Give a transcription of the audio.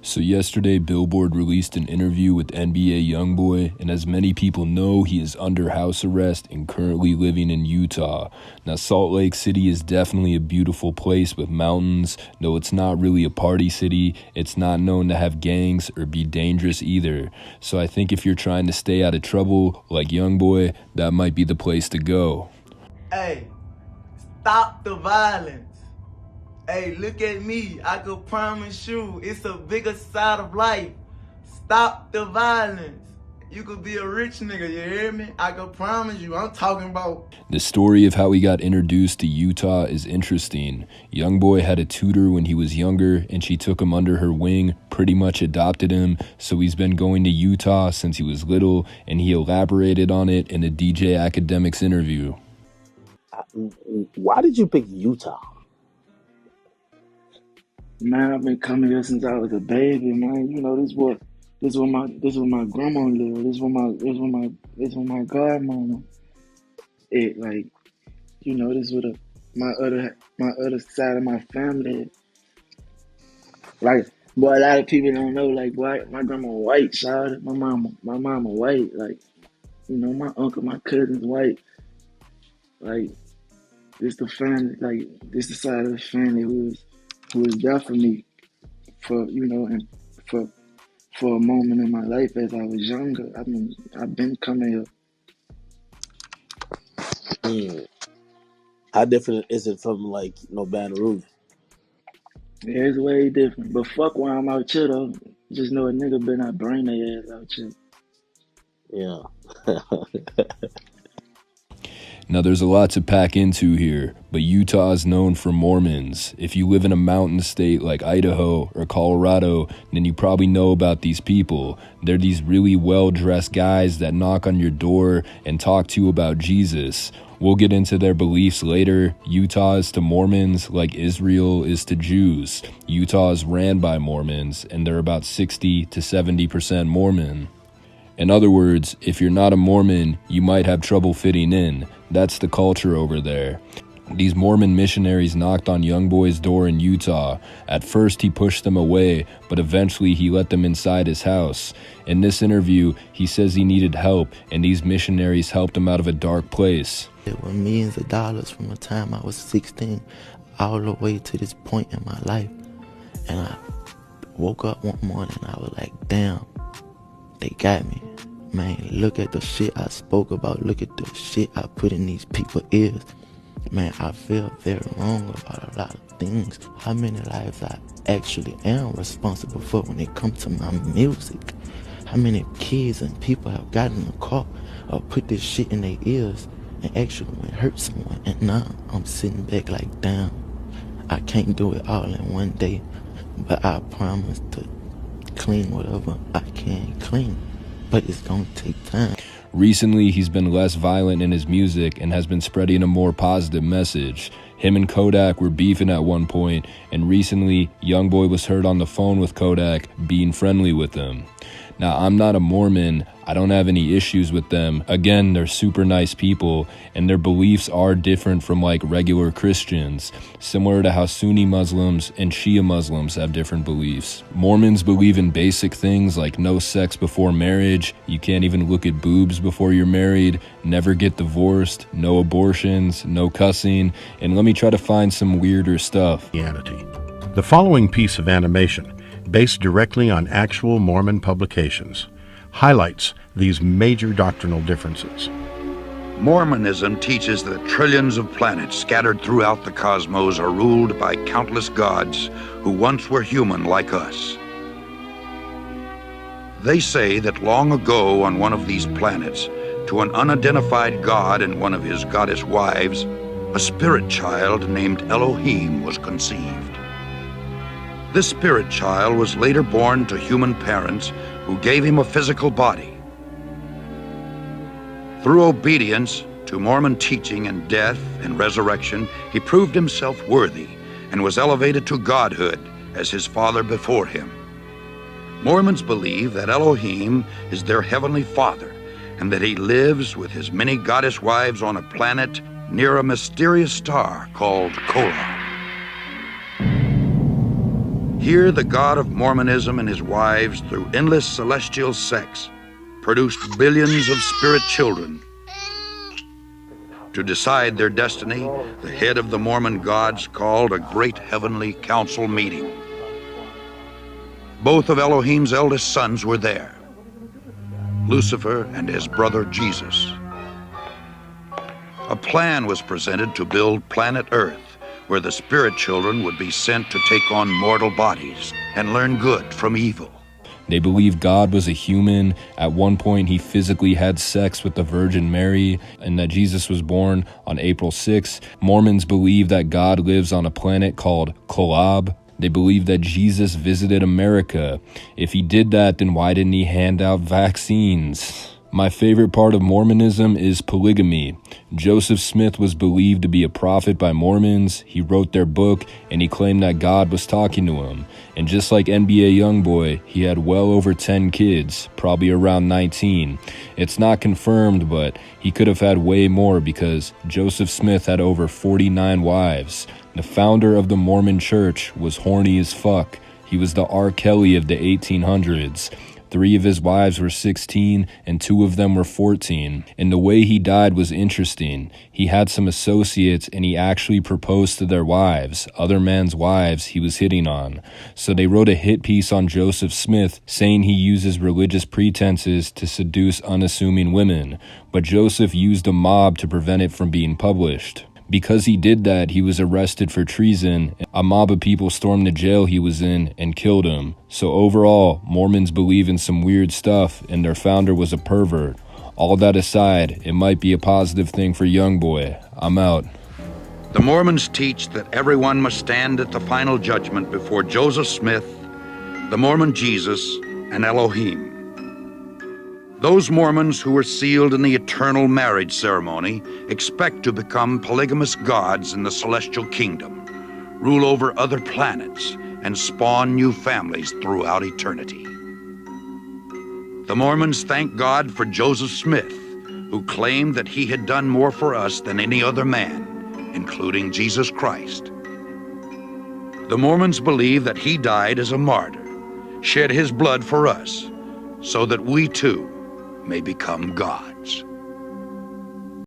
So yesterday, Billboard released an interview with NBA YoungBoy, and as many people know, he is under house arrest and currently living in Utah. Now, Salt Lake City is definitely a beautiful place with mountains. No, it's not really a party city. It's not known to have gangs or be dangerous either. So I think if you're trying to stay out of trouble, like YoungBoy, that might be the place to go. Hey, stop the violence. Hey, look at me. I can promise you it's a bigger side of life. Stop the violence. You could be a rich nigga, you hear me? I can promise you. I'm talking about... The story of how he got introduced to Utah is interesting. YoungBoy had a tutor when he was younger, and she took him under her wing, pretty much adopted him, so he's been going to Utah since he was little, and he elaborated on it in a DJ Academics interview. Why did you pick Utah? Man, I've been coming here since I was a baby, man. You know, this where my grandma lived. This where my godmama. It like, you know, this where my other side of my family. Like, boy, a lot of people don't know. Like, boy, my grandma white, child. My mama white. Like, you know, my uncle, my cousin's white. Like, this the family. Like, this the side of the family who was there for me, for, you know, and for a moment in my life as I was younger. I mean, I've been coming here. How different is it from, like, Baton Rouge? Yeah, it's way different. But fuck where I'm out here, though. Just know a nigga better not bring their ass out here. Yeah. Now, there's a lot to pack into here, but Utah is known for Mormons. If you live in a mountain state like Idaho or Colorado, then you probably know about these people. They're these really well-dressed guys that knock on your door and talk to you about Jesus. We'll get into their beliefs later. Utah is to Mormons like Israel is to Jews. Utah is ran by Mormons, and they're about 60 to 70% Mormon. In other words, if you're not a Mormon, you might have trouble fitting in. That's the culture over there. These Mormon missionaries knocked on YoungBoy's door in Utah. At first, he pushed them away, but eventually he let them inside his house. In this interview, he says he needed help, and these missionaries helped him out of a dark place. It was millions of dollars from the time I was 16 all the way to this point in my life. And I woke up one morning and I was like, damn, they got me. Man, look at the shit I spoke about. Look at the shit I put in these people's ears. Man, I feel very wrong about a lot of things. How many lives I actually am responsible for when it comes to my music. How many kids and people have gotten in the car or put this shit in their ears and actually went hurt someone. And now I'm sitting back like, damn, I can't do it all in one day. But I promise to clean whatever I can clean. But it's gonna take time. Recently, he's been less violent in his music and has been spreading a more positive message. Him and Kodak were beefing at one point, and recently, YoungBoy was heard on the phone with Kodak, being friendly with him. Now, I'm not a Mormon. I don't have any issues with them. Again, they're super nice people, and their beliefs are different from like regular Christians, similar to how Sunni Muslims and Shia Muslims have different beliefs. Mormons believe in basic things like no sex before marriage, you can't even look at boobs before you're married, never get divorced, no abortions, no cussing, and let me try to find some weirder stuff. The following piece of animation, based directly on actual Mormon publications, highlights these major doctrinal differences. Mormonism teaches that trillions of planets scattered throughout the cosmos are ruled by countless gods who once were human like us. They say that long ago on one of these planets, to an unidentified god and one of his goddess wives, a spirit child named Elohim was conceived. This spirit child was later born to human parents who gave him a physical body. Through obedience to Mormon teaching and death and resurrection, he proved himself worthy and was elevated to godhood as his father before him. Mormons believe that Elohim is their heavenly father and that he lives with his many goddess wives on a planet near a mysterious star called Kora. Here, the God of Mormonism and his wives, through endless celestial sex, produced billions of spirit children. To decide their destiny, the head of the Mormon gods called a great heavenly council meeting. Both of Elohim's eldest sons were there, Lucifer and his brother Jesus. A plan was presented to build planet Earth, where the spirit children would be sent to take on mortal bodies and learn good from evil. They believe God was a human. At one point, he physically had sex with the Virgin Mary, and that Jesus was born on April 6th. Mormons believe that God lives on a planet called Kolob. They believe that Jesus visited America. If he did that, then why didn't he hand out vaccines? My favorite part of Mormonism is polygamy. Joseph Smith was believed to be a prophet by Mormons. He wrote their book, and he claimed that God was talking to him. And just like NBA YoungBoy, he had well over 10 kids, probably around 19. It's not confirmed, but he could have had way more because Joseph Smith had over 49 wives. The founder of the Mormon Church was horny as fuck. He was the R. Kelly of the 1800s. 3 of his wives were 16 and 2 of them were 14. And the way he died was interesting. He had some associates and he actually proposed to their wives, other men's wives he was hitting on. So they wrote a hit piece on Joseph Smith saying he uses religious pretenses to seduce unassuming women. But Joseph used a mob to prevent it from being published. Because he did that, he was arrested for treason. A mob of people stormed the jail he was in and killed him. So overall, Mormons believe in some weird stuff, and their founder was a pervert. All that aside, it might be a positive thing for YoungBoy. I'm out. The Mormons teach that everyone must stand at the final judgment before Joseph Smith, the Mormon Jesus, and Elohim. Those Mormons who were sealed in the eternal marriage ceremony expect to become polygamous gods in the celestial kingdom, rule over other planets, and spawn new families throughout eternity. The Mormons thank God for Joseph Smith, who claimed that he had done more for us than any other man, including Jesus Christ. The Mormons believe that he died as a martyr, shed his blood for us, so that we too may become God.